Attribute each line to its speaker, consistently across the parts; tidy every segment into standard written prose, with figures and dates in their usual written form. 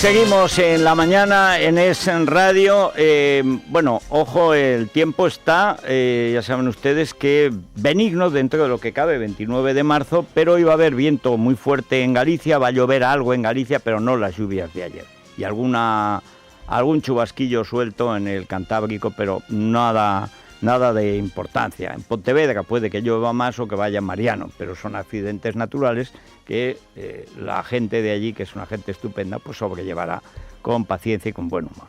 Speaker 1: Seguimos en la mañana en Es Radio. Bueno, ojo, el tiempo está, ya saben ustedes que benigno dentro de lo que cabe, 29 de marzo, pero hoy va a haber viento muy fuerte en Galicia, va a llover algo en Galicia, pero no las lluvias de ayer. Y algún chubasquillo suelto en el Cantábrico, pero nada de importancia. En Pontevedra puede que llueva más o que vaya Mariano, pero son accidentes naturales que la gente de allí, que es una gente estupenda, pues sobrellevará con paciencia y con buen humor.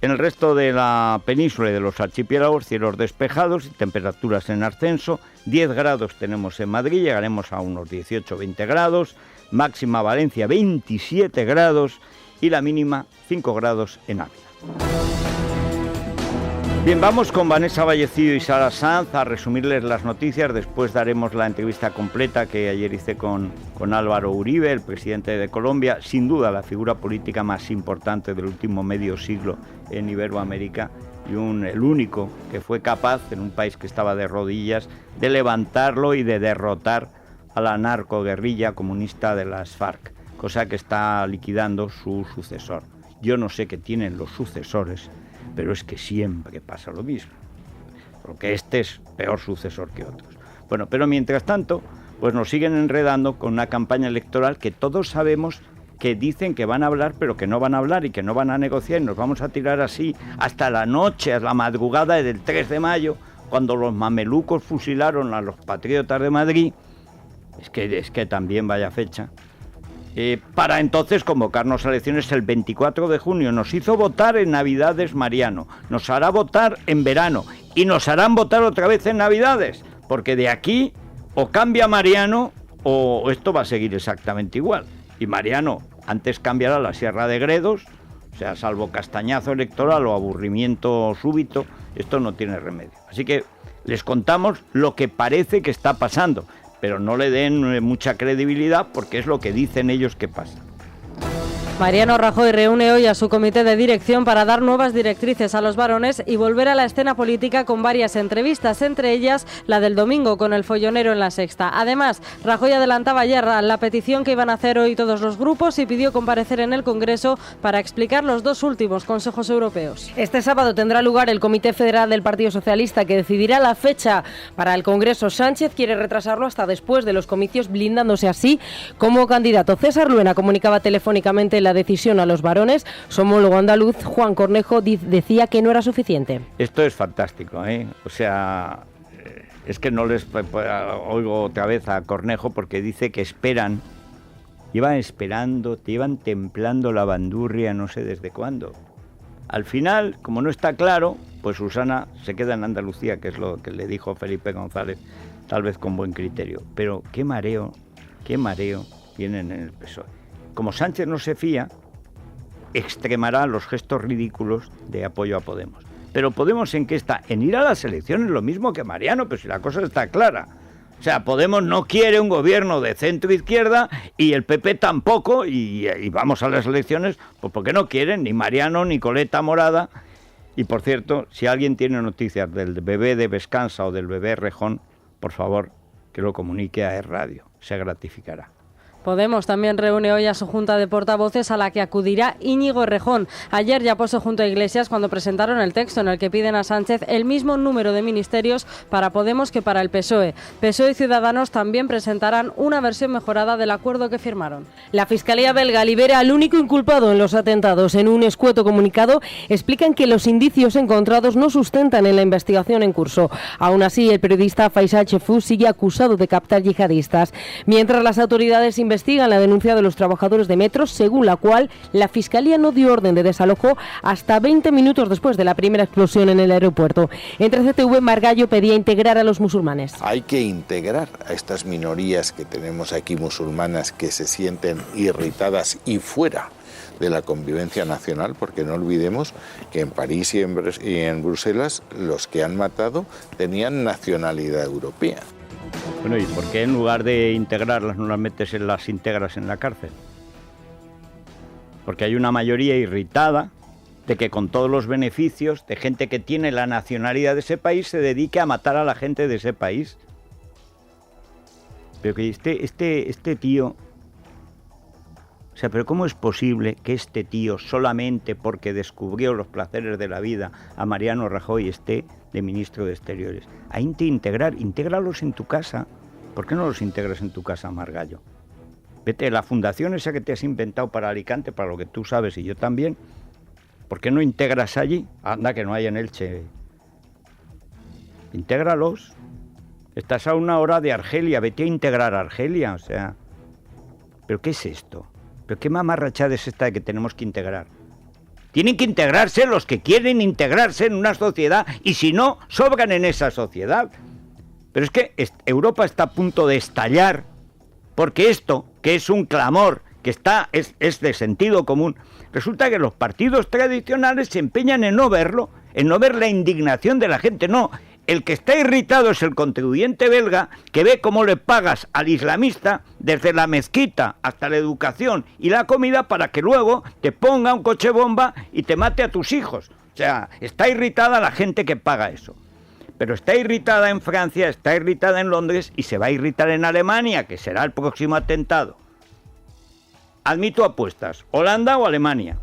Speaker 1: En el resto de la península y de los archipiélagos, cielos despejados y temperaturas en ascenso. 10 grados tenemos en Madrid, llegaremos a unos 18-20 grados, máxima Valencia 27 grados y la mínima 5 grados en Ávila. Bien, vamos con Vanessa Vallecillo y Sara Sanz a resumirles las noticias. Después daremos la entrevista completa que ayer hice con Álvaro Uribe, el presidente de Colombia, sin duda la figura política más importante del último medio siglo en Iberoamérica y el único que fue capaz, en un país que estaba de rodillas, de levantarlo y de derrotar a la narcoguerrilla comunista de las FARC, cosa que está liquidando su sucesor. Yo no sé qué tienen los sucesores, pero es que siempre pasa lo mismo, porque este es peor sucesor que otros. Bueno, pero mientras tanto, pues nos siguen enredando con una campaña electoral que todos sabemos que dicen que van a hablar, pero que no van a hablar y que no van a negociar, y nos vamos a tirar así hasta la noche, a la madrugada del 3 de mayo, cuando los mamelucos fusilaron a los patriotas de Madrid. Es que también vaya fecha. Para entonces convocarnos a elecciones el 24 de junio. Nos hizo votar en Navidades Mariano, nos hará votar en verano y nos harán votar otra vez en Navidades, porque de aquí o cambia Mariano o esto va a seguir exactamente igual. Y Mariano antes cambiará la Sierra de Gredos, o sea, salvo castañazo electoral o aburrimiento súbito, esto no tiene remedio. Así que les contamos lo que parece que está pasando, pero no le den mucha credibilidad porque es lo que dicen ellos que pasa.
Speaker 2: Mariano Rajoy reúne hoy a su comité de dirección para dar nuevas directrices a los varones y volver a la escena política con varias entrevistas, entre ellas la del domingo con el follonero en La Sexta. Además, Rajoy adelantaba ayer la petición que iban a hacer hoy todos los grupos y pidió comparecer en el Congreso para explicar los dos últimos consejos europeos.
Speaker 3: Este sábado tendrá lugar el Comité Federal del Partido Socialista, que decidirá la fecha para el Congreso. Sánchez quiere retrasarlo hasta después de los comicios, blindándose así como candidato. César Luena comunicaba telefónicamente la decisión a los varones. Su homólogo andaluz, Juan Cornejo, decía que no era suficiente.
Speaker 1: Esto es fantástico, ¿eh? O sea, es que no les oigo otra vez a Cornejo porque dice que esperan, llevan esperando, te llevan templando la bandurria no sé desde cuándo. Al final, como no está claro, pues Susana se queda en Andalucía, que es lo que le dijo Felipe González, tal vez con buen criterio. Pero qué mareo tienen en el PSOE. Como Sánchez no se fía, extremará los gestos ridículos de apoyo a Podemos. Pero Podemos, ¿en qué está? En ir a las elecciones, lo mismo que Mariano, pero si la cosa está clara. O sea, Podemos no quiere un gobierno de centro-izquierda y el PP tampoco, y vamos a las elecciones, pues porque no quieren ni Mariano ni Coleta Morada. Y por cierto, si alguien tiene noticias del bebé de Vescansa o del bebé Rejón, por favor, que lo comunique a Es Radio, se gratificará.
Speaker 2: Podemos también reúne hoy a su junta de portavoces a la que acudirá Íñigo Errejón. Ayer ya posó junto a Iglesias cuando presentaron el texto en el que piden a Sánchez el mismo número de ministerios para Podemos que para el PSOE. PSOE y Ciudadanos también presentarán una versión mejorada del acuerdo que firmaron.
Speaker 3: La Fiscalía belga libera al único inculpado en los atentados. En un escueto comunicado explican que los indicios encontrados no sustentan en la investigación en curso. Aún así, el periodista Faisal Chefou sigue acusado de captar yihadistas. Mientras las autoridades investigan la denuncia de los trabajadores de Metro, según la cual la Fiscalía no dio orden de desalojo hasta 20 minutos después de la primera explosión en el aeropuerto. Entre CTV, Margallo pedía integrar a los musulmanes.
Speaker 4: Hay que integrar a estas minorías que tenemos aquí musulmanas que se sienten irritadas y fuera de la convivencia nacional, porque no olvidemos que en París y en Bruselas los que han matado tenían nacionalidad europea.
Speaker 1: Bueno, ¿y por qué en lugar de integrarlas no las metes las integras en la cárcel? Porque hay una mayoría irritada de que con todos los beneficios de gente que tiene la nacionalidad de ese país se dedique a matar a la gente de ese país. Pero que este tío O sea, pero ¿cómo es posible que este tío, solamente porque descubrió los placeres de la vida a Mariano Rajoy, esté de ministro de Exteriores? Hay que intégralos en tu casa. ¿Por qué no los integras en tu casa, Margallo? Vete, la fundación esa que te has inventado para Alicante, para lo que tú sabes y yo también, ¿por qué no integras allí? Anda, que no hay en Elche. Intégralos. Estás a 1 hora de Argelia, vete a integrar a Argelia, o sea... ¿Pero qué es esto? ¿Pero qué mamarrachada es esta de que tenemos que integrar? Tienen que integrarse los que quieren integrarse en una sociedad y si no, sobran en esa sociedad. Pero es que Europa está a punto de estallar porque esto, que es un clamor, que es de sentido común, resulta que los partidos tradicionales se empeñan en no verlo, en no ver la indignación de la gente. No, el que está irritado es el contribuyente belga que ve cómo le pagas al islamista desde la mezquita hasta la educación y la comida para que luego te ponga un coche bomba y te mate a tus hijos. O sea, está irritada la gente que paga eso. Pero está irritada en Francia, está irritada en Londres y se va a irritar en Alemania, que será el próximo atentado. Admito apuestas, Holanda o Alemania.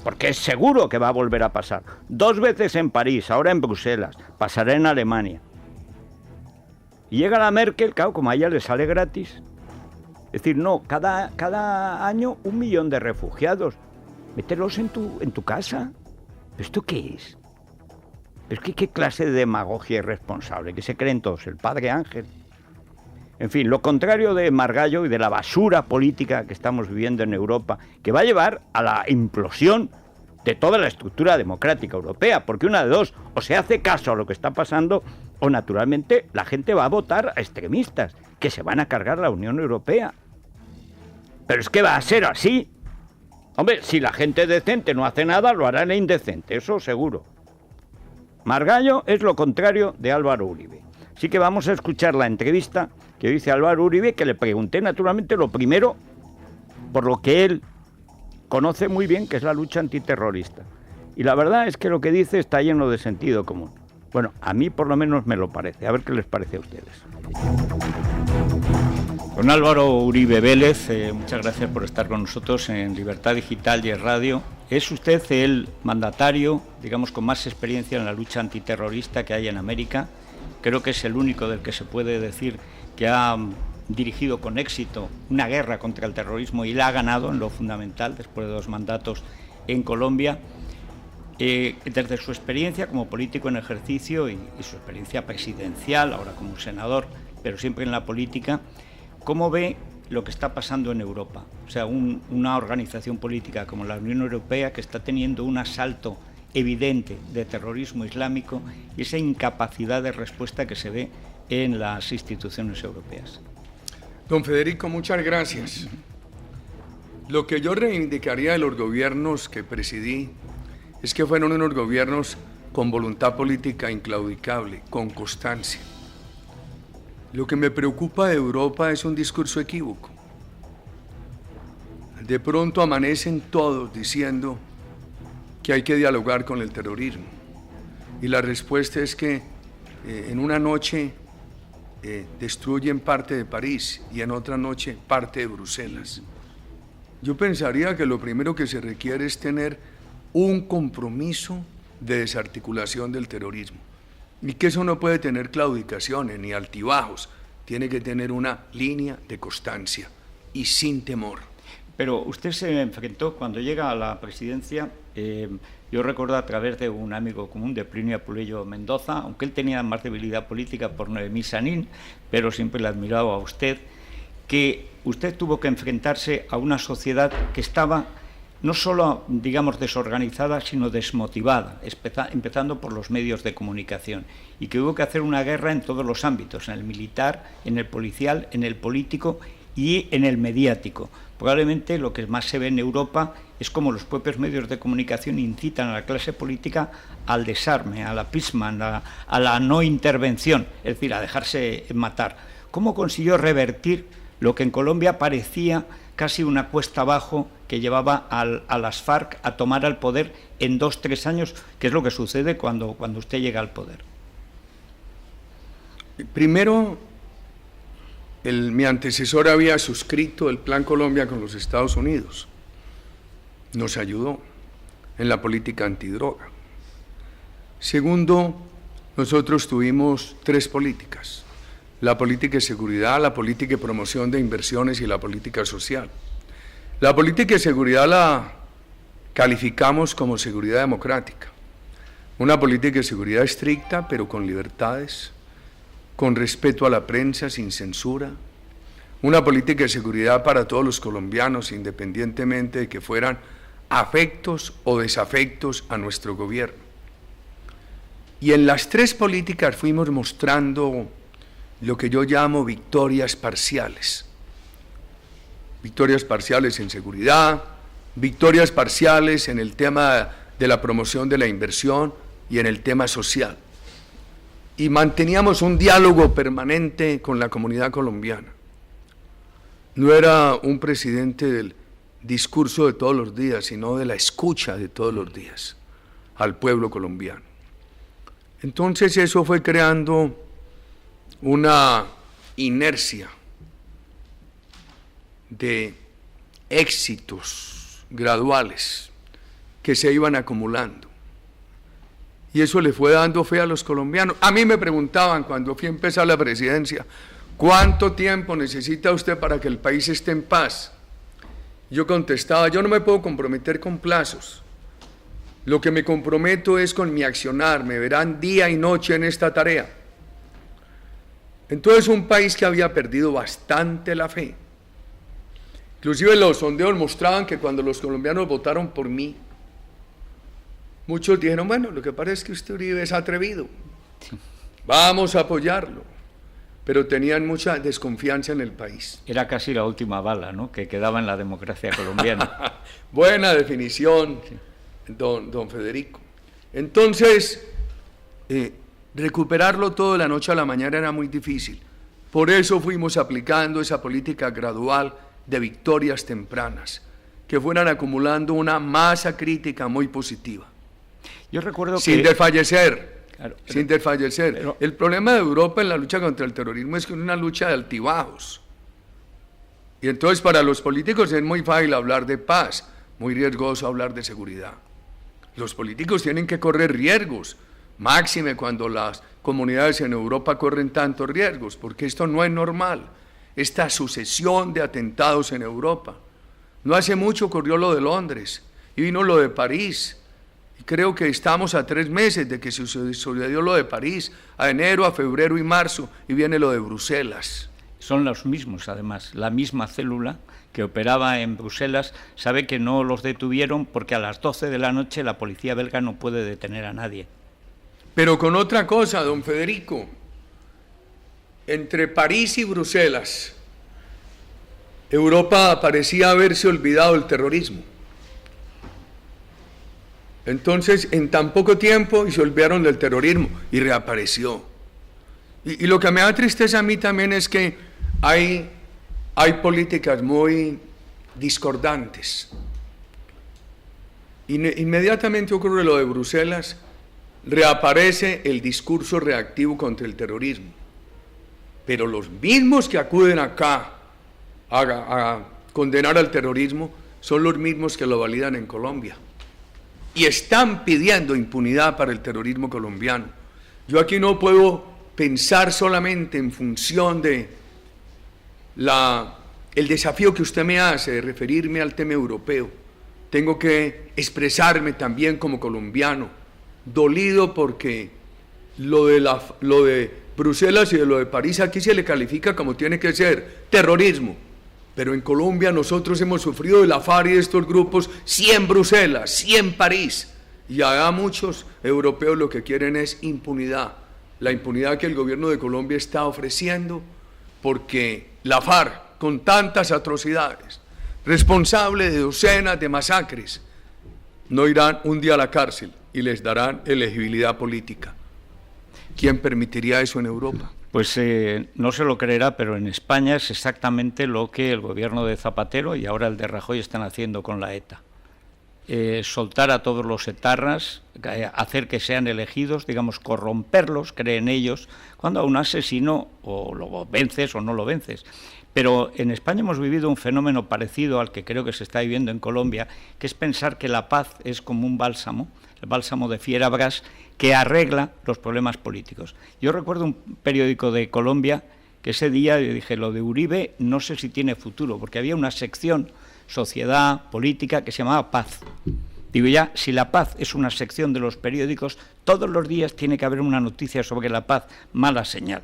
Speaker 1: Porque es seguro que va a volver a pasar. 2 veces en París, ahora en Bruselas, pasará en Alemania. Y llega la Merkel, claro, como a ella le sale gratis. Es decir, no, cada año 1 millón de refugiados. Mételos en tu casa. ¿Esto qué es? Es que qué clase de demagogia irresponsable, que se creen todos, el padre Ángel. En fin, lo contrario de Margallo y de la basura política que estamos viviendo en Europa, que va a llevar a la implosión de toda la estructura democrática europea, porque una de dos, o se hace caso a lo que está pasando, o naturalmente la gente va a votar a extremistas, que se van a cargar la Unión Europea. Pero es que va a ser así. Hombre, si la gente decente no hace nada, lo hará la indecente, eso seguro. Margallo es lo contrario de Álvaro Uribe. Así que vamos a escuchar la entrevista que dice Álvaro Uribe, que le pregunté naturalmente lo primero por lo que él conoce muy bien, que es la lucha antiterrorista. Y la verdad es que lo que dice está lleno de sentido común. Bueno, a mí por lo menos me lo parece. A ver qué les parece a ustedes. Don Álvaro Uribe Vélez, muchas gracias por estar con nosotros en Libertad Digital y en Radio. ¿Es usted el mandatario, digamos, con más experiencia en la lucha antiterrorista que hay en América? Creo que es el único del que se puede decir que ha dirigido con éxito una guerra contra el terrorismo y la ha ganado en lo fundamental después de 2 mandatos en Colombia. Desde su experiencia como político en ejercicio y su experiencia presidencial, ahora como senador, pero siempre en la política, ¿cómo ve lo que está pasando en Europa? O sea, una organización política como la Unión Europea que está teniendo un asalto evidente de terrorismo islámico y esa incapacidad de respuesta que se ve en las instituciones europeas.
Speaker 5: Don Federico, muchas gracias. Lo que yo reivindicaría de los gobiernos que presidí es que fueron unos gobiernos con voluntad política inclaudicable, con constancia. Lo que me preocupa de Europa es un discurso equívoco. De pronto amanecen todos diciendo que hay que dialogar con el terrorismo. Y la respuesta es que en una noche destruyen parte de París y en otra noche parte de Bruselas. Yo pensaría que lo primero que se requiere es tener un compromiso de desarticulación del terrorismo. Y que eso no puede tener claudicaciones ni altibajos, tiene que tener una línea de constancia y sin temor.
Speaker 1: Pero usted se enfrentó, cuando llega a la presidencia, yo recuerdo a través de un amigo común de Plinio Apuleyo Mendoza, aunque él tenía más debilidad política por Noemí Sanín, pero siempre le admiraba a usted, que usted tuvo que enfrentarse a una sociedad que estaba no solo, digamos, desorganizada, sino desmotivada, empezando por los medios de comunicación, y que hubo que hacer una guerra en todos los ámbitos, en el militar, en el policial, en el político y en el mediático. Probablemente lo que más se ve en Europa es como los propios medios de comunicación incitan a la clase política al desarme, al appeasement, a la no intervención, es decir, a dejarse matar. ¿Cómo consiguió revertir lo que en Colombia parecía casi una cuesta abajo que llevaba a las FARC a tomar el poder en 2-3 años, que es lo que sucede cuando usted llega al poder?
Speaker 5: Primero, mi antecesor había suscrito el Plan Colombia con los Estados Unidos. Nos ayudó en la política antidroga. Segundo, nosotros tuvimos 3 políticas: la política de seguridad, la política de promoción de inversiones y la política social. La política de seguridad la calificamos como seguridad democrática, una política de seguridad estricta pero con libertades, con respeto a la prensa, sin censura, una política de seguridad para todos los colombianos, independientemente de que fueran afectos o desafectos a nuestro gobierno. Y en las 3 políticas fuimos mostrando lo que yo llamo victorias parciales. Victorias parciales en seguridad, victorias parciales en el tema de la promoción de la inversión y en el tema social. Y manteníamos un diálogo permanente con la comunidad colombiana. No era un presidente del discurso de todos los días, sino de la escucha de todos los días al pueblo colombiano. Entonces eso fue creando una inercia de éxitos graduales que se iban acumulando. Y eso le fue dando fe a los colombianos. A mí me preguntaban cuando fui a empezar la presidencia, ¿cuánto tiempo necesita usted para que el país esté en paz? Yo contestaba, yo no me puedo comprometer con plazos. Lo que me comprometo es con mi accionar, me verán día y noche en esta tarea. Entonces un país que había perdido bastante la fe. Inclusive los sondeos mostraban que cuando los colombianos votaron por mí, muchos dijeron, bueno, lo que pasa es que usted, Uribe, es atrevido, vamos a apoyarlo, pero tenían mucha desconfianza en el país.
Speaker 1: Era casi la última bala, ¿no?, que quedaba en la democracia colombiana.
Speaker 5: Buena definición, sí. Don Federico. Entonces, recuperarlo todo de la noche a la mañana era muy difícil. Por eso fuimos aplicando esa política gradual de victorias tempranas, que fueran acumulando una masa crítica muy positiva.
Speaker 1: Yo recuerdo
Speaker 5: sin desfallecer,
Speaker 1: claro,
Speaker 5: sin desfallecer.
Speaker 1: Pero
Speaker 5: el problema de Europa en la lucha contra el terrorismo es que es una lucha de altibajos. Y entonces para los políticos es muy fácil hablar de paz, muy riesgoso hablar de seguridad. Los políticos tienen que correr riesgos, máxime cuando las comunidades en Europa corren tantos riesgos, porque esto no es normal. Esta sucesión de atentados en Europa. No hace mucho ocurrió lo de Londres y vino lo de París. Y creo que estamos a 3 meses de que sucedió lo de París, a enero, a febrero y marzo, y viene lo de Bruselas.
Speaker 1: Son los mismos, además, la misma célula que operaba en Bruselas sabe que no los detuvieron porque a las 12 de la noche la policía belga no puede detener a nadie.
Speaker 5: Pero con otra cosa, don Federico. Entre París y Bruselas, Europa parecía haberse olvidado del terrorismo. Entonces, en tan poco tiempo, y se olvidaron del terrorismo, y reapareció. Y lo que me da tristeza a mí también es que hay políticas muy discordantes. Inmediatamente ocurre lo de Bruselas, reaparece el discurso reactivo contra el terrorismo. Pero los mismos que acuden acá a condenar al terrorismo son los mismos que lo validan en Colombia. Y están pidiendo impunidad para el terrorismo colombiano. Yo aquí no puedo pensar solamente en función de el desafío que usted me hace de referirme al tema europeo. Tengo que expresarme también como colombiano, dolido porque lo de Bruselas y de lo de París aquí se le califica como tiene que ser terrorismo, pero en Colombia nosotros hemos sufrido de la FARC y de estos grupos, sí en Bruselas, sí en París, y allá muchos europeos lo que quieren es impunidad, la impunidad que el gobierno de Colombia está ofreciendo, porque la FARC, con tantas atrocidades, responsable de docenas de masacres, no irán un día a la cárcel y les darán elegibilidad política. ¿Quién permitiría eso en Europa?
Speaker 1: Pues no se lo creerá, pero en España es exactamente lo que el gobierno de Zapatero y ahora el de Rajoy están haciendo con la ETA. soltar a todos los etarras, hacer que sean elegidos, digamos, corromperlos, creen ellos, cuando a un asesino o lo vences o no lo vences. Pero en España hemos vivido un fenómeno parecido al que creo que se está viviendo en Colombia, que es pensar que la paz es como un bálsamo, el bálsamo de Fierabras, que arregla los problemas políticos. Yo recuerdo un periódico de Colombia que ese día yo dije, lo de Uribe no sé si tiene futuro, porque había una sección, Sociedad Política, que se llamaba Paz. Digo ya, si la paz es una sección de los periódicos, todos los días tiene que haber una noticia sobre la paz, mala señal.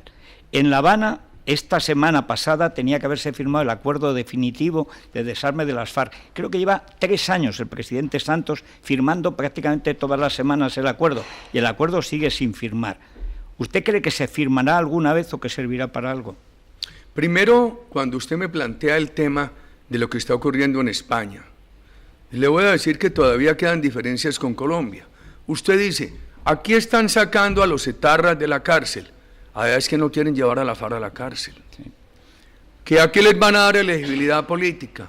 Speaker 1: En La Habana, esta semana pasada, tenía que haberse firmado el acuerdo definitivo de desarme de las FARC. Creo que lleva 3 años el presidente Santos firmando prácticamente todas las semanas el acuerdo, y el acuerdo sigue sin firmar. ¿Usted cree que se firmará alguna vez o que servirá para algo?
Speaker 5: Primero, cuando usted me plantea el tema de lo que está ocurriendo en España, le voy a decir que todavía quedan diferencias con Colombia. Usted dice, aquí están sacando a los etarras de la cárcel. Es que no quieren llevar a la FARC a la cárcel. Sí. Que aquí les van a dar elegibilidad política.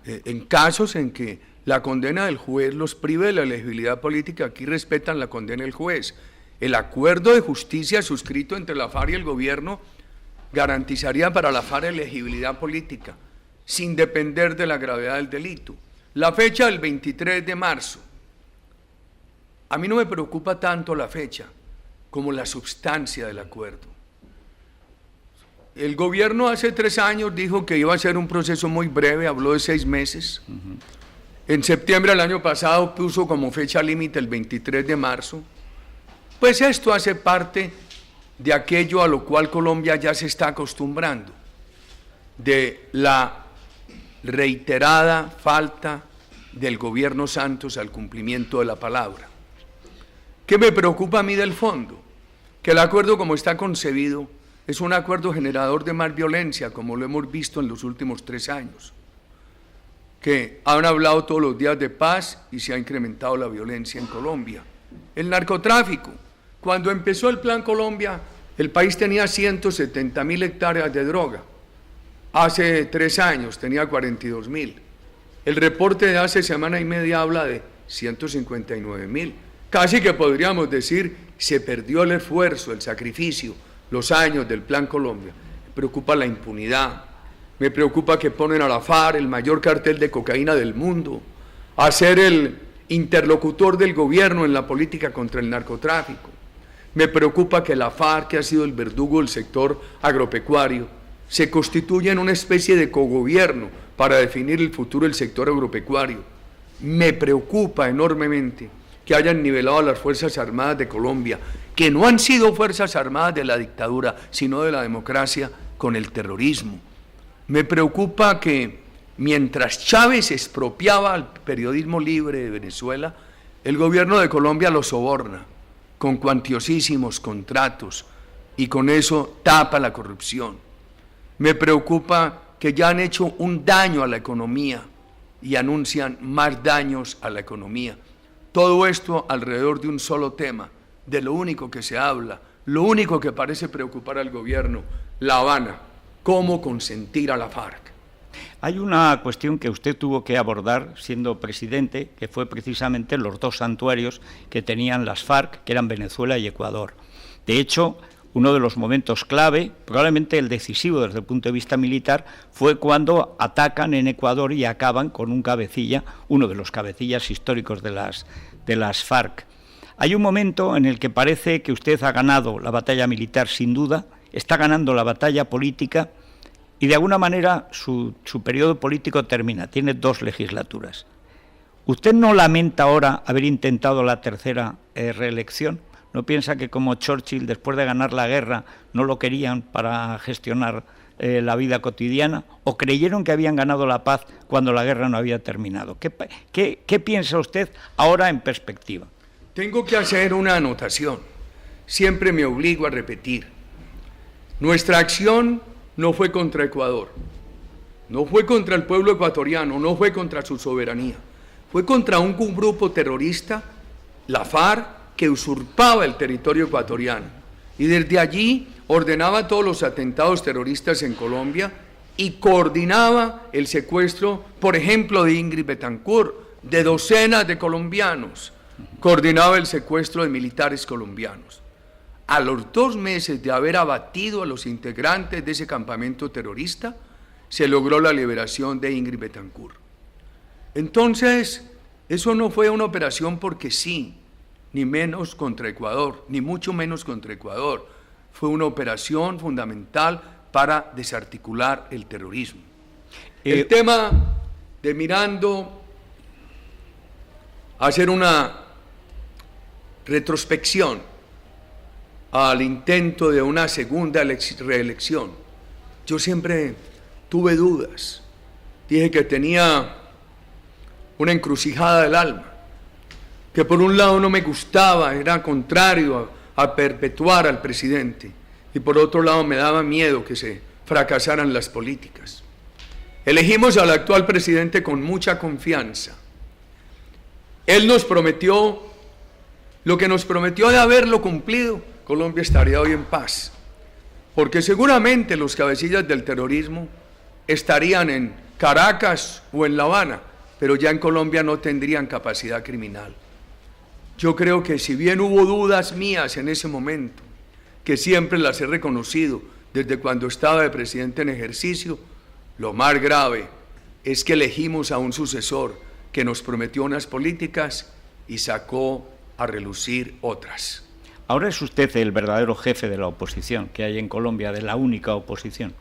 Speaker 5: En casos en que la condena del juez los prive de la elegibilidad política, aquí respetan la condena del juez. El acuerdo de justicia suscrito entre la FARC y el gobierno garantizaría para la FARC elegibilidad política, sin depender de la gravedad del delito. La fecha del 23 de marzo, a mí no me preocupa tanto la fecha como la sustancia del acuerdo. El gobierno hace 3 años dijo que iba a ser un proceso muy breve, habló de 6 meses. En septiembre del año pasado puso como fecha límite el 23 de marzo. Pues esto hace parte de aquello a lo cual Colombia ya se está acostumbrando, de la reiterada falta del gobierno Santos al cumplimiento de la palabra. ¿Qué me preocupa a mí del fondo? Que el acuerdo como está concebido es un acuerdo generador de más violencia, como lo hemos visto en los últimos 3 años, que han hablado todos los días de paz y se ha incrementado la violencia en Colombia. El narcotráfico, cuando empezó el Plan Colombia, el país tenía 170.000 hectáreas de droga. Hace 3 años tenía 42.000. El reporte de hace semana y media habla de 159.000. Casi que podríamos decir, se perdió el esfuerzo, el sacrificio, los años del Plan Colombia. Me preocupa la impunidad, me preocupa que ponen a la FARC, el mayor cartel de cocaína del mundo, a ser el interlocutor del gobierno en la política contra el narcotráfico. Me preocupa que la FARC, que ha sido el verdugo del sector agropecuario, se constituye en una especie de cogobierno para definir el futuro del sector agropecuario. Me preocupa enormemente que hayan nivelado a las Fuerzas Armadas de Colombia, que no han sido Fuerzas Armadas de la dictadura, sino de la democracia, con el terrorismo. Me preocupa que mientras Chávez expropiaba al periodismo libre de Venezuela, el gobierno de Colombia lo soborna con cuantiosísimos contratos y con eso tapa la corrupción. Me preocupa que ya han hecho un daño a la economía y anuncian más daños a la economía. Todo esto alrededor de un solo tema, de lo único que se habla, lo único que parece preocupar al gobierno, La Habana, cómo consentir a la FARC.
Speaker 1: Hay una cuestión que usted tuvo que abordar siendo presidente, que fue precisamente los 2 santuarios que tenían las FARC, que eran Venezuela y Ecuador. De hecho, uno de los momentos clave, probablemente el decisivo desde el punto de vista militar, fue cuando atacan en Ecuador y acaban con un cabecilla, uno de los cabecillas históricos de las FARC. Hay un momento en el que parece que usted ha ganado la batalla militar sin duda, está ganando la batalla política y de alguna manera su periodo político termina, tiene 2 legislaturas. ¿Usted no lamenta ahora haber intentado la 3ª reelección? ¿No piensa que como Churchill, después de ganar la guerra, no lo querían para gestionar la vida cotidiana? ¿O creyeron que habían ganado la paz cuando la guerra no había terminado? ¿Qué piensa usted ahora en perspectiva?
Speaker 5: Tengo que hacer una anotación. Siempre me obligo a repetir. Nuestra acción no fue contra Ecuador, no fue contra el pueblo ecuatoriano, no fue contra su soberanía. Fue contra un grupo terrorista, la FARC, que usurpaba el territorio ecuatoriano y desde allí ordenaba todos los atentados terroristas en Colombia y coordinaba el secuestro, por ejemplo, de Ingrid Betancourt, de docenas de colombianos, coordinaba el secuestro de militares colombianos. A los 2 meses de haber abatido a los integrantes de ese campamento terrorista, se logró la liberación de Ingrid Betancourt. Entonces, eso no fue una operación porque sí, ni menos contra Ecuador, ni mucho menos contra Ecuador. Fue una operación fundamental para desarticular el terrorismo. El tema de mirando hacer una retrospección al intento de una segunda reelección. Yo siempre tuve dudas. Dije que tenía una encrucijada del alma, que por un lado no me gustaba, era contrario a perpetuar al presidente, y por otro lado me daba miedo que se fracasaran las políticas. Elegimos al actual presidente con mucha confianza. Él nos prometió lo que nos prometió. De haberlo cumplido, Colombia estaría hoy en paz, porque seguramente los cabecillas del terrorismo estarían en Caracas o en La Habana, pero ya en Colombia no tendrían capacidad criminal. Yo creo que si bien hubo dudas mías en ese momento, que siempre las he reconocido desde cuando estaba de presidente en ejercicio, lo más grave es que elegimos a un sucesor que nos prometió unas políticas y sacó a relucir otras.
Speaker 1: Ahora es usted el verdadero jefe de la oposición que hay en Colombia, de la única oposición.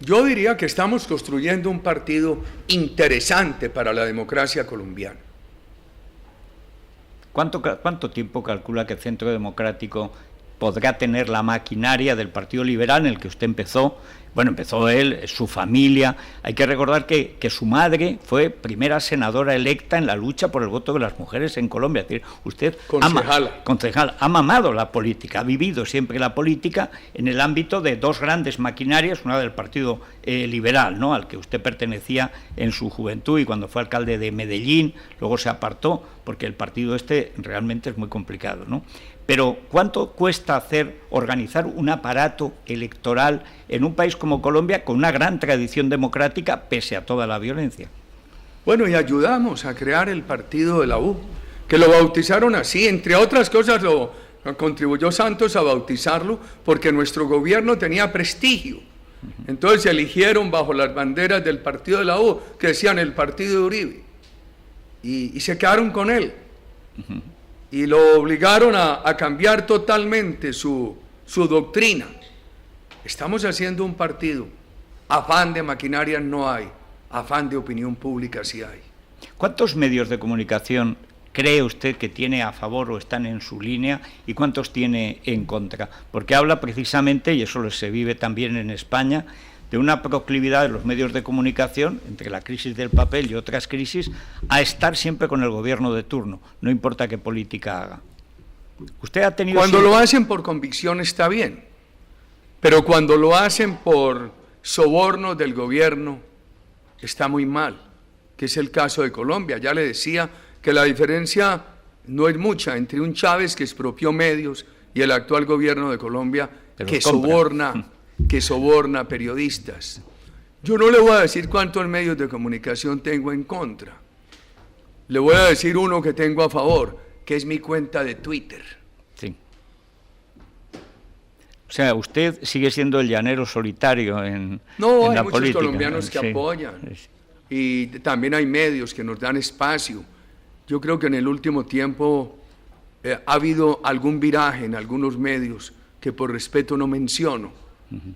Speaker 5: Yo diría que estamos construyendo un partido interesante para la democracia colombiana.
Speaker 1: ¿Cuánto tiempo calcula que el Centro Democrático podrá tener la maquinaria del Partido Liberal en el que usted empezó? Bueno, empezó él, su familia. Hay que recordar que su madre fue primera senadora electa en la lucha por el voto de las mujeres en Colombia. Es decir, usted ha mamado la política, ha vivido siempre la política en el ámbito de 2 grandes maquinarias, una del Partido Liberal, ¿no?, al que usted pertenecía en su juventud y cuando fue alcalde de Medellín, luego se apartó, porque el partido este realmente es muy complicado, ¿no? Pero ¿cuánto cuesta organizar un aparato electoral en un país como Colombia con una gran tradición democrática pese a toda la violencia?
Speaker 5: Bueno, y ayudamos a crear el partido de la U, que lo bautizaron así, entre otras cosas lo contribuyó Santos a bautizarlo porque nuestro gobierno tenía prestigio. Entonces se eligieron bajo las banderas del partido de la U, que decían el partido de Uribe, y se quedaron con él. Y lo obligaron a cambiar totalmente su doctrina. Estamos haciendo un partido. Afán de maquinaria no hay, afán de opinión pública sí hay.
Speaker 1: ¿Cuántos medios de comunicación cree usted que tiene a favor o están en su línea y cuántos tiene en contra? Porque habla precisamente, y eso se vive también en España, de una proclividad de los medios de comunicación, entre la crisis del papel y otras crisis, a estar siempre con el gobierno de turno, no importa qué política haga. Usted ha tenido...
Speaker 5: Cuando lo hacen por convicción está bien, pero cuando lo hacen por soborno del gobierno está muy mal, que es el caso de Colombia. Ya le decía que la diferencia no es mucha entre un Chávez que expropió medios y el actual gobierno de Colombia que soborna periodistas. Yo no le voy a decir cuántos medios de comunicación tengo en contra. Le voy a decir uno que tengo a favor, que es mi cuenta de Twitter.
Speaker 1: Sí. O sea, usted sigue siendo el llanero solitario en la política.
Speaker 5: No, hay muchos colombianos que apoyan. Y también hay medios que nos dan espacio. Yo creo que en el último tiempo ha habido algún viraje en algunos medios que por respeto no menciono,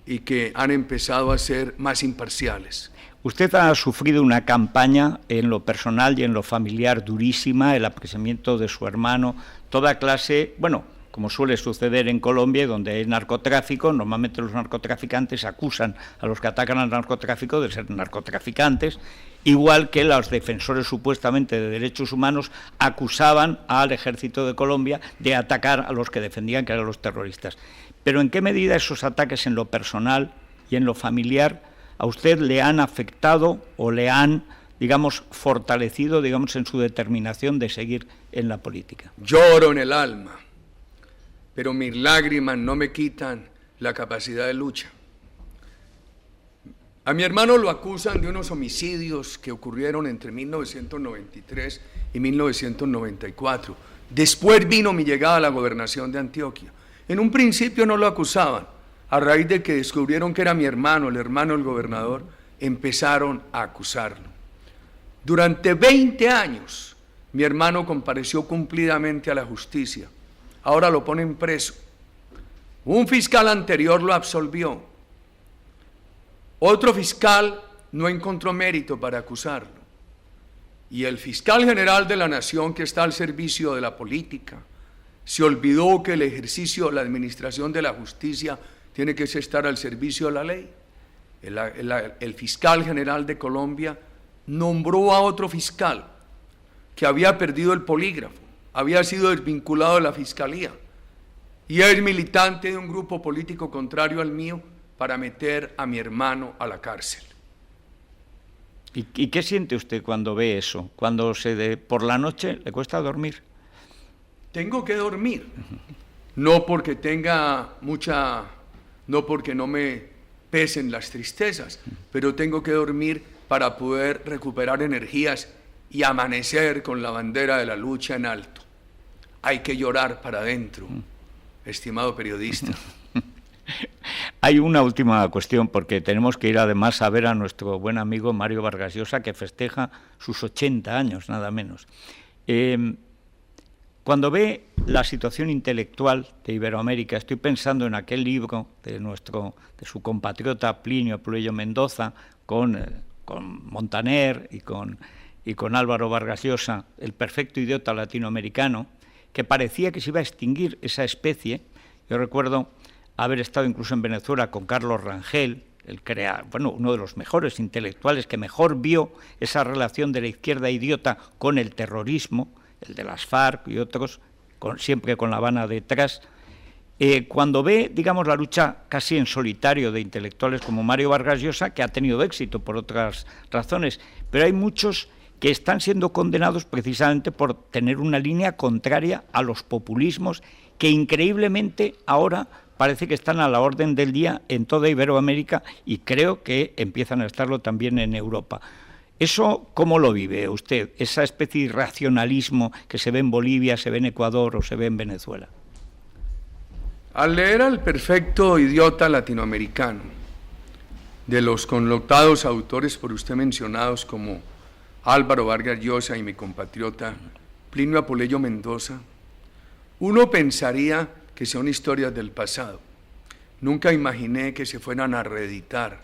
Speaker 5: y que han empezado a ser más imparciales.
Speaker 1: Usted ha sufrido una campaña en lo personal y en lo familiar durísima, el apresamiento de su hermano, toda clase, bueno, como suele suceder en Colombia, donde hay narcotráfico, normalmente los narcotraficantes acusan a los que atacan al narcotráfico de ser narcotraficantes, igual que los defensores supuestamente de derechos humanos acusaban al ejército de Colombia de atacar a los que defendían que eran los terroristas. Pero ¿en qué medida esos ataques en lo personal y en lo familiar a usted le han afectado o le han, digamos, fortalecido, digamos, en su determinación de seguir en la política?
Speaker 5: Lloro en el alma, pero mis lágrimas no me quitan la capacidad de lucha. A mi hermano lo acusan de unos homicidios que ocurrieron entre 1993 y 1994. Después vino mi llegada a la gobernación de Antioquia. En un principio no lo acusaban. A raíz de que descubrieron que era mi hermano, el hermano del gobernador, empezaron a acusarlo. Durante 20 años, mi hermano compareció cumplidamente a la justicia. Ahora lo ponen preso. Un fiscal anterior lo absolvió. Otro fiscal no encontró mérito para acusarlo. Y el fiscal general de la nación, que está al servicio de la política, se olvidó que el ejercicio, la administración de la justicia tiene que estar al servicio de la ley. El fiscal general de Colombia nombró a otro fiscal que había perdido el polígrafo, había sido desvinculado de la fiscalía y es militante de un grupo político contrario al mío para meter a mi hermano a la cárcel.
Speaker 1: ¿Y qué siente usted cuando ve eso? Cuando por la noche le cuesta dormir.
Speaker 5: Tengo que dormir, no porque no porque no me pesen las tristezas, pero tengo que dormir para poder recuperar energías y amanecer con la bandera de la lucha en alto. Hay que llorar para adentro, estimado periodista.
Speaker 1: Hay una última cuestión, porque tenemos que ir además a ver a nuestro buen amigo Mario Vargas Llosa, que festeja sus 80 años, nada menos. Cuando ve la situación intelectual de Iberoamérica, estoy pensando en aquel libro de su compatriota Plinio Puello Mendoza, con Montaner y con Álvaro Vargas Llosa, el perfecto idiota latinoamericano, que parecía que se iba a extinguir esa especie. Yo recuerdo haber estado incluso en Venezuela con Carlos Rangel, uno de los mejores intelectuales que mejor vio esa relación de la izquierda idiota con el terrorismo, el de las FARC y otros, siempre con La Habana detrás. Cuando ve, digamos, la lucha casi en solitario de intelectuales como Mario Vargas Llosa, que ha tenido éxito por otras razones, pero hay muchos que están siendo condenados precisamente por tener una línea contraria a los populismos que increíblemente ahora parece que están a la orden del día en toda Iberoamérica y creo que empiezan a estarlo también en Europa. ¿Eso cómo lo vive usted? Esa especie de irracionalismo que se ve en Bolivia, se ve en Ecuador o se ve en Venezuela.
Speaker 5: Al leer al perfecto idiota latinoamericano, de los connotados autores por usted mencionados como Álvaro Vargas Llosa y mi compatriota Plinio Puello Mendoza, uno pensaría que son historias del pasado. Nunca imaginé que se fueran a reeditar,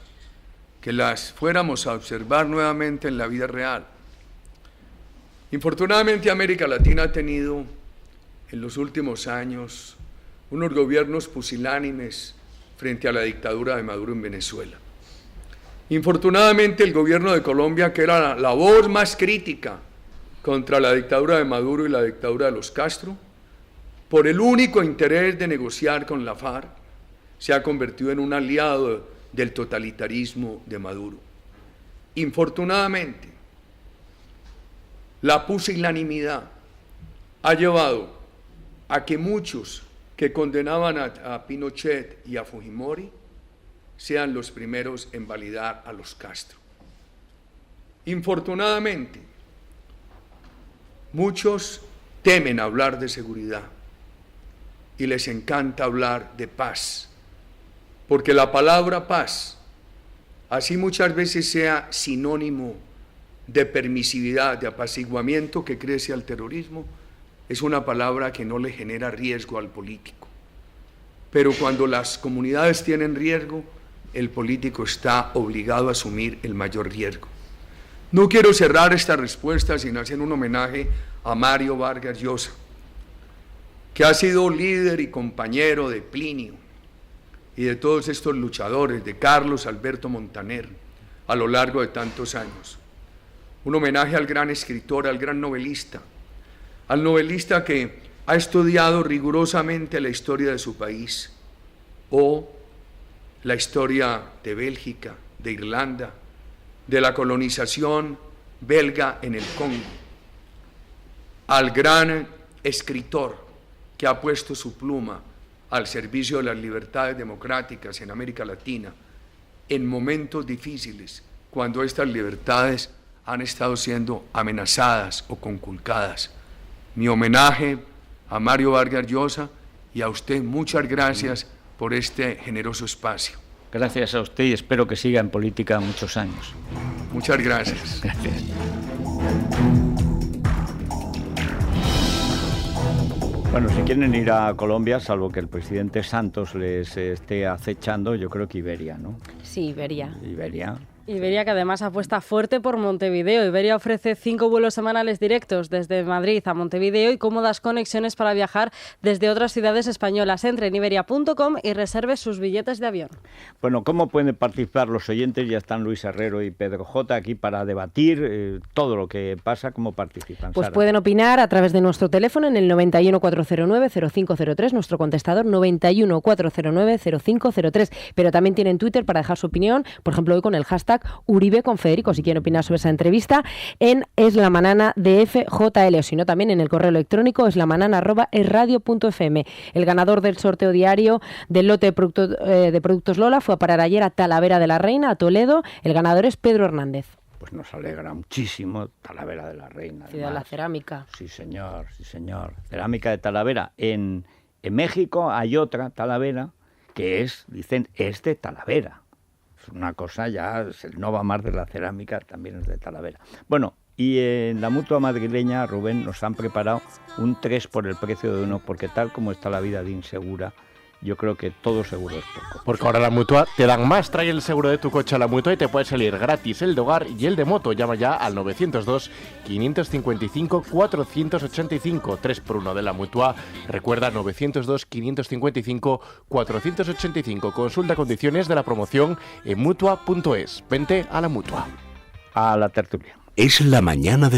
Speaker 5: que las fuéramos a observar nuevamente en la vida real. Infortunadamente América Latina ha tenido en los últimos años unos gobiernos pusilánimes frente a la dictadura de Maduro en Venezuela. Infortunadamente el gobierno de Colombia, que era la voz más crítica contra la dictadura de Maduro y la dictadura de los Castro, por el único interés de negociar con la FARC, se ha convertido en un aliado del totalitarismo de Maduro. Infortunadamente, la pusilanimidad ha llevado a que muchos que condenaban a Pinochet y a Fujimori sean los primeros en validar a los Castro. Infortunadamente, muchos temen hablar de seguridad y les encanta hablar de paz, porque la palabra paz, así muchas veces sea sinónimo de permisividad, de apaciguamiento que crece al terrorismo, es una palabra que no le genera riesgo al político. Pero cuando las comunidades tienen riesgo, el político está obligado a asumir el mayor riesgo. No quiero cerrar esta respuesta sin hacer un homenaje a Mario Vargas Llosa, que ha sido líder y compañero de Plinio y de todos estos luchadores, de Carlos Alberto Montaner, a lo largo de tantos años. Un homenaje al gran escritor, al gran novelista, al novelista que ha estudiado rigurosamente la historia de su país, o la historia de Bélgica, de Irlanda, de la colonización belga en el Congo, al gran escritor que ha puesto su pluma al servicio de las libertades democráticas en América Latina en momentos difíciles, cuando estas libertades han estado siendo amenazadas o conculcadas. Mi homenaje a Mario Vargas Llosa y a usted, muchas gracias por este generoso espacio.
Speaker 1: Gracias a usted y espero que siga en política muchos años.
Speaker 5: Muchas gracias.
Speaker 1: Gracias. Bueno, si quieren ir a Colombia, salvo que el presidente Santos les esté acechando, yo creo que Iberia, ¿no?
Speaker 3: Sí, Iberia.
Speaker 2: Iberia, que además apuesta fuerte por Montevideo. Iberia ofrece 5 vuelos semanales directos desde Madrid a Montevideo y cómodas conexiones para viajar desde otras ciudades españolas. Entre en iberia.com y reserve sus billetes de avión.
Speaker 1: Bueno, ¿cómo pueden participar los oyentes? Ya están Luis Herrero y Pedro J. aquí para debatir todo lo que pasa. ¿Cómo participan,
Speaker 3: Pues
Speaker 1: Sara?
Speaker 3: pueden opinar a través de nuestro teléfono en el 91 409 0503, nuestro contestador 91 409 0503, pero también tienen Twitter para dejar su opinión, por ejemplo hoy con el hashtag Uribe con Federico, si quieren opinar sobre esa entrevista, en eslamanana@fjl, o si no también en el correo electrónico eslamanana@esradio.fm. El ganador del sorteo diario del lote de productos Lola fue a parar ayer a Talavera de la Reina, a Toledo. El ganador es Pedro Hernández.
Speaker 1: Pues nos alegra muchísimo. Talavera de la Reina.
Speaker 3: Ciudad de la cerámica.
Speaker 1: Sí, señor, sí, señor. Cerámica de Talavera. En México hay otra Talavera que dicen, es de Talavera. Es una cosa ya, no va más de la cerámica, también es de Talavera. Bueno, y en la Mutua madrileña, Rubén, nos han preparado un 3 por el precio de 1, porque tal como está la vida de insegura, yo creo que todo seguro es poco.
Speaker 6: Porque ahora la Mutua te dan más. Trae el seguro de tu coche a la Mutua y te puede salir gratis el de hogar y el de moto. Llama ya al 902-555-485. 3 por 1 de la Mutua. Recuerda, 902-555-485. Consulta condiciones de la promoción en Mutua.es. Vente a la Mutua.
Speaker 1: A la tertulia.
Speaker 7: Es la mañana de